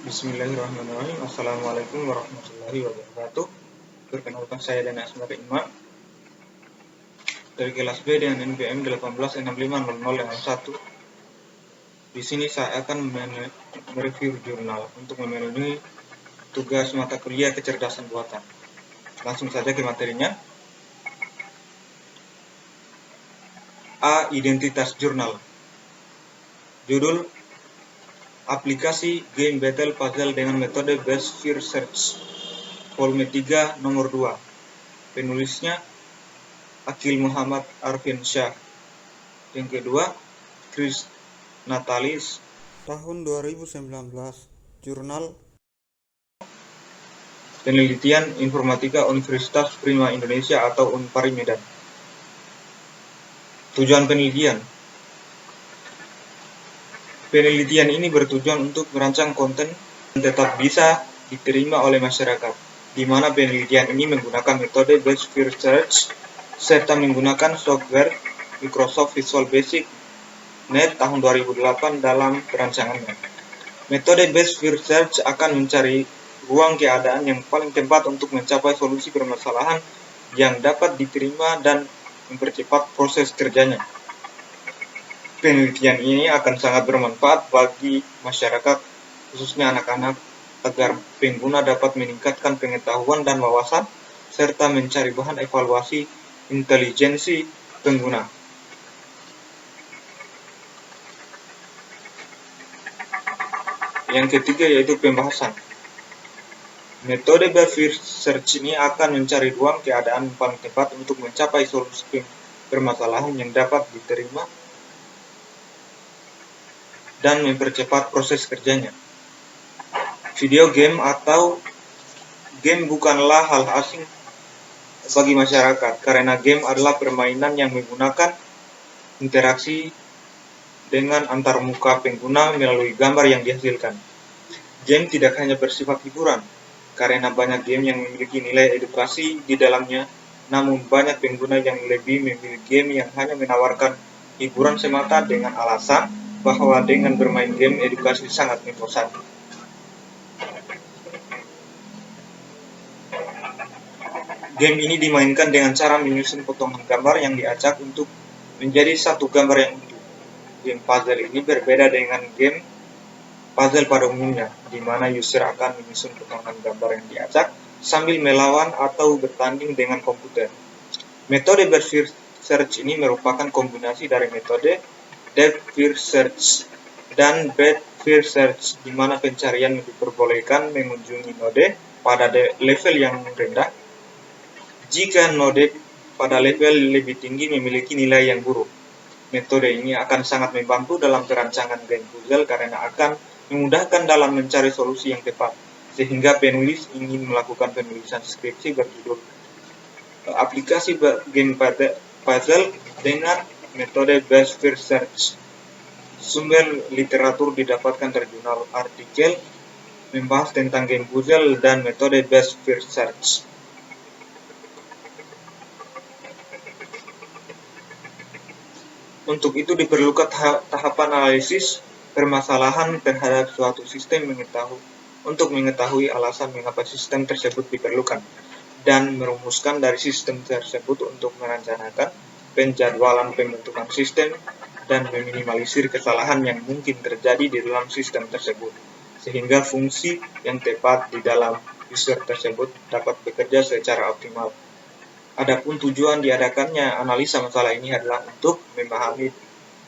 Bismillahirrahmanirrahim. Assalamualaikum warahmatullahi wabarakatuh. Perkenalkan, saya Dani Asmar Ima dari kelas B dengan NPM 18650001. Di sini saya akan mereview jurnal untuk memenuhi tugas mata kuliah kecerdasan buatan. Langsung saja ke materinya. A. Identitas jurnal. Judul: Aplikasi Game Battle Puzzle dengan metode Best First Search, volume 3 nomor 2. Penulisnya Akil Muhammad Arfinsyah. Yang kedua, Chris Natalis, tahun 2019, Jurnal Penelitian Informatika Universitas Prima Indonesia atau Unpari Medan. Tujuan penelitian. Penelitian ini bertujuan untuk merancang konten yang tetap bisa diterima oleh masyarakat, di mana penelitian ini menggunakan metode Best First Search serta menggunakan software Microsoft Visual Basic Net tahun 2008 dalam perancangannya. Metode Best First Search akan mencari ruang keadaan yang paling tepat untuk mencapai solusi permasalahan yang dapat diterima dan mempercepat proses kerjanya. Penelitian ini akan sangat bermanfaat bagi masyarakat, khususnya anak-anak, agar pengguna dapat meningkatkan pengetahuan dan wawasan, serta mencari bahan evaluasi intelijensi pengguna. Yang ketiga yaitu pembahasan. Metode Best First Search ini akan mencari ruang keadaan yang paling tepat untuk mencapai solusi permasalahan yang dapat diterima dan mempercepat proses kerjanya. Video game atau game bukanlah hal asing bagi masyarakat, karena game adalah permainan yang menggunakan interaksi dengan antarmuka pengguna melalui gambar yang dihasilkan. Game tidak hanya bersifat hiburan, karena banyak game yang memiliki nilai edukasi di dalamnya, namun banyak pengguna yang lebih memilih game yang hanya menawarkan hiburan semata dengan alasan bahwa dengan bermain game edukasi sangat membosankan. Game ini dimainkan dengan cara menyusun potongan gambar yang diacak untuk menjadi satu gambar yang utuh. Game puzzle ini berbeda dengan game puzzle pada umumnya, di mana user akan menyusun potongan gambar yang diacak sambil melawan atau bertanding dengan komputer. Metode Best First Search ini merupakan kombinasi dari metode Depth First Search dan Breadth First Search, di mana pencarian diperbolehkan mengunjungi node pada level yang rendah jika node pada level lebih tinggi memiliki nilai yang buruk. Metode ini akan sangat membantu dalam perancangan game puzzle karena akan memudahkan dalam mencari solusi yang tepat, sehingga penulis ingin melakukan penulisan skripsi berjudul Aplikasi Game Puzzle dengan metode Best First Search. Sumber literatur didapatkan dari jurnal artikel membahas tentang game puzzle dan metode Best First Search. Untuk itu diperlukan tahapan analisis permasalahan terhadap suatu sistem untuk mengetahui alasan mengapa sistem tersebut diperlukan, dan merumuskan dari sistem tersebut untuk merencanakan penjadwalan pembentukan sistem dan meminimalisir kesalahan yang mungkin terjadi di dalam sistem tersebut, sehingga fungsi yang tepat di dalam user tersebut dapat bekerja secara optimal. Adapun tujuan diadakannya analisa masalah ini adalah untuk memahami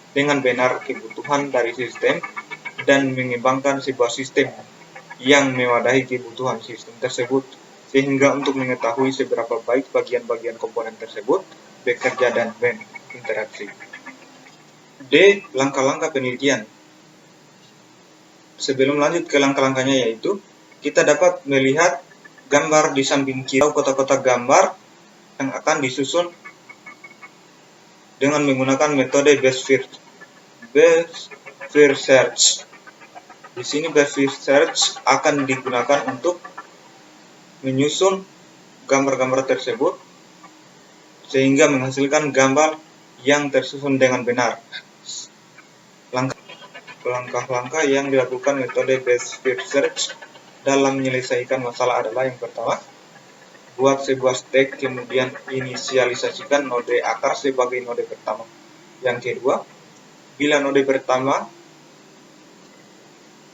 dengan benar kebutuhan dari sistem dan mengembangkan sebuah sistem yang mewadahi kebutuhan sistem tersebut, sehingga untuk mengetahui seberapa baik bagian-bagian komponen tersebut bekerja dan berinteraksi. D. Langkah-langkah penelitian. Sebelum lanjut ke langkah-langkahnya, yaitu kita dapat melihat gambar di samping kiri kotak-kotak gambar yang akan disusun dengan menggunakan metode Best First Search. Di sini Best First Search akan digunakan untuk menyusun gambar-gambar tersebut sehingga menghasilkan gambar yang tersusun dengan benar. langkah-langkah yang dilakukan metode best first search dalam menyelesaikan masalah adalah yang pertama, buat sebuah stack kemudian inisialisasikan node akar sebagai node pertama. Yang kedua, bila node pertama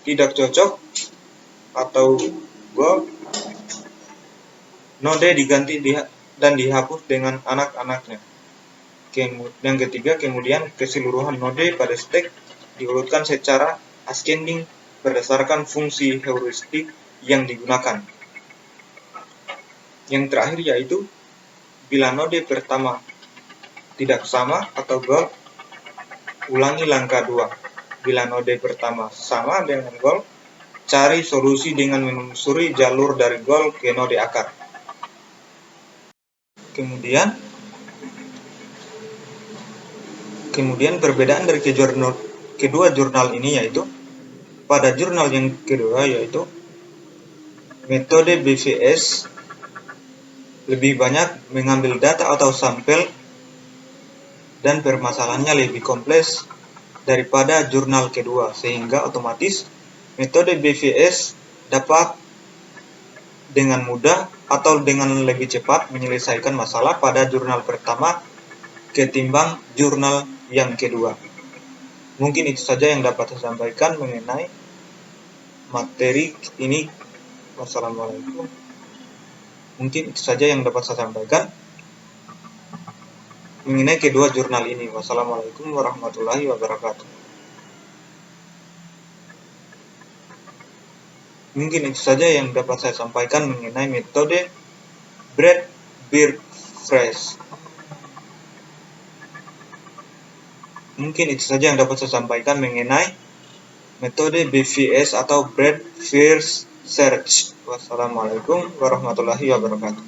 tidak cocok atau goal, node diganti dan dihapus dengan anak-anaknya. Yang ketiga, kemudian keseluruhan node pada stack diurutkan secara ascending berdasarkan fungsi heuristik yang digunakan. Yang terakhir yaitu, bila node pertama tidak sama atau goal, ulangi langkah 2. Bila node pertama sama dengan goal, cari solusi dengan menelusuri jalur dari goal ke node akar. Kemudian perbedaan dari kedua jurnal ini yaitu, pada jurnal yang kedua yaitu metode BVS lebih banyak mengambil data atau sampel dan permasalahannya lebih kompleks daripada jurnal kedua, sehingga otomatis metode BVS dapat dengan mudah atau dengan lebih cepat menyelesaikan masalah pada jurnal pertama ketimbang jurnal yang kedua. Mungkin itu saja yang dapat saya sampaikan mengenai materi ini. Wassalamualaikum. Mungkin itu saja yang dapat saya sampaikan mengenai kedua jurnal ini. Wassalamualaikum warahmatullahi wabarakatuh. Mungkin itu saja yang dapat saya sampaikan mengenai metode Bread Beer Fresh. Mungkin itu saja yang dapat saya sampaikan mengenai metode BVS atau Bread First Search. Wassalamualaikum warahmatullahi wabarakatuh.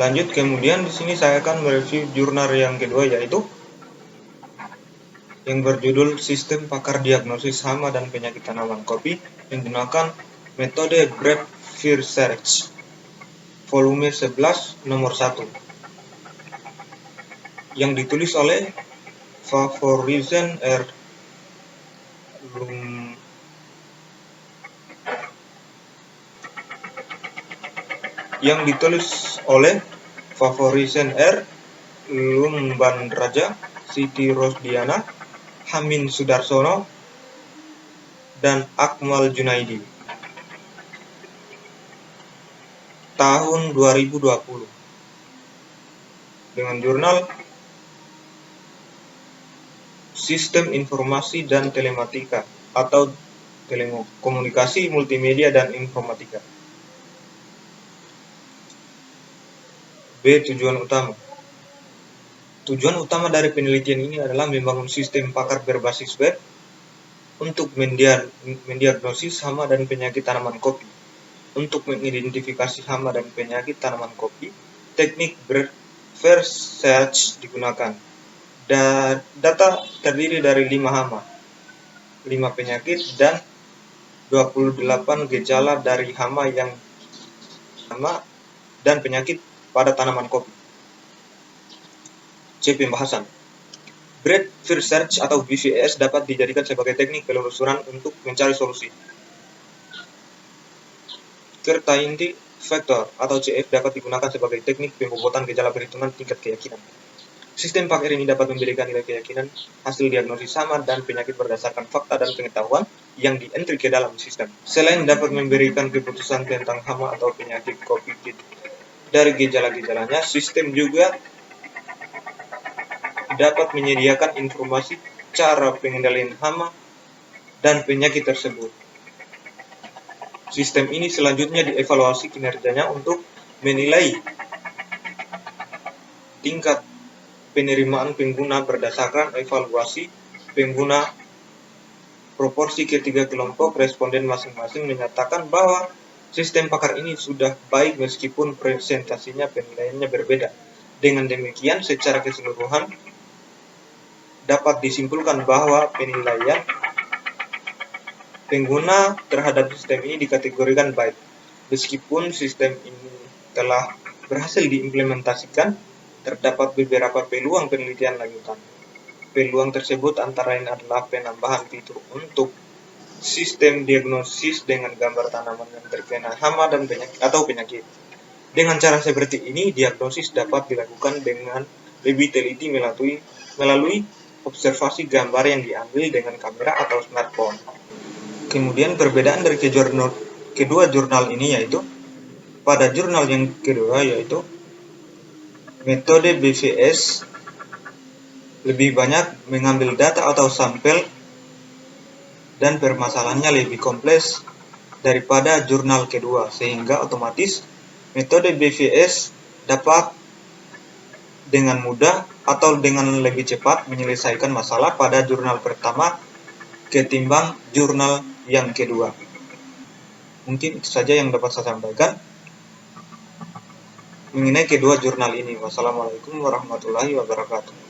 Lanjut, kemudian di sini saya akan mereview jurnal yang kedua yaitu yang berjudul Sistem Pakar Diagnosis Hama dan Penyakit Tanaman Kopi menggunakan metode Bread First Search. Volume 11 nomor 1 yang ditulis oleh Favorizon R. Lumbanraja, Siti Rosdiana, Hamin Sudarsono, dan Akmal Junaidi. Tahun 2020 dengan jurnal Sistem Informasi dan Telematika atau Komunikasi Multimedia dan Informatika. B. Tujuan utama dari penelitian ini adalah membangun sistem pakar berbasis web untuk mendiagnosis hama dan penyakit tanaman kopi. Untuk mengidentifikasi hama dan penyakit tanaman kopi, teknik Bread First Search digunakan. Data terdiri dari 5 hama, 5 penyakit, dan 28 gejala dari hama dan penyakit pada tanaman kopi. C. Pembahasan. Bread First Search atau BVS dapat dijadikan sebagai teknik penelusuran untuk mencari solusi. Certainty Factor atau CF dapat digunakan sebagai teknik pembobotan gejala perhitungan tingkat keyakinan. Sistem pakar ini dapat memberikan nilai keyakinan hasil diagnosis hama dan penyakit berdasarkan fakta dan pengetahuan yang di-entry ke dalam sistem. Selain dapat memberikan keputusan tentang hama atau penyakit kopi dari gejala-gejalanya, sistem juga dapat menyediakan informasi cara pengendalian hama dan penyakit tersebut. Sistem ini selanjutnya dievaluasi kinerjanya untuk menilai tingkat penerimaan pengguna berdasarkan evaluasi pengguna. Proporsi ketiga kelompok responden masing-masing menyatakan bahwa sistem pakar ini sudah baik meskipun presentasinya penilaiannya berbeda. Dengan demikian, secara keseluruhan dapat disimpulkan bahwa penilaian pengguna terhadap sistem ini dikategorikan baik. Meskipun sistem ini telah berhasil diimplementasikan terdapat beberapa peluang penelitian lanjutan. Peluang tersebut antara lain adalah penambahan fitur untuk sistem diagnosis dengan gambar tanaman yang terkena hama dan penyakit. Dengan cara seperti ini, diagnosis dapat dilakukan dengan lebih teliti melalui observasi gambar yang diambil dengan kamera atau smartphone. Kemudian perbedaan dari kedua jurnal ini yaitu, pada jurnal yang kedua yaitu metode BVS lebih banyak mengambil data atau sampel dan permasalahannya lebih kompleks daripada jurnal kedua, sehingga otomatis metode BVS dapat dengan mudah atau dengan lebih cepat menyelesaikan masalah pada jurnal pertama ketimbang jurnal yang kedua. Mungkin itu saja yang dapat saya sampaikan mengenai kedua jurnal ini. Wassalamualaikum warahmatullahi wabarakatuh.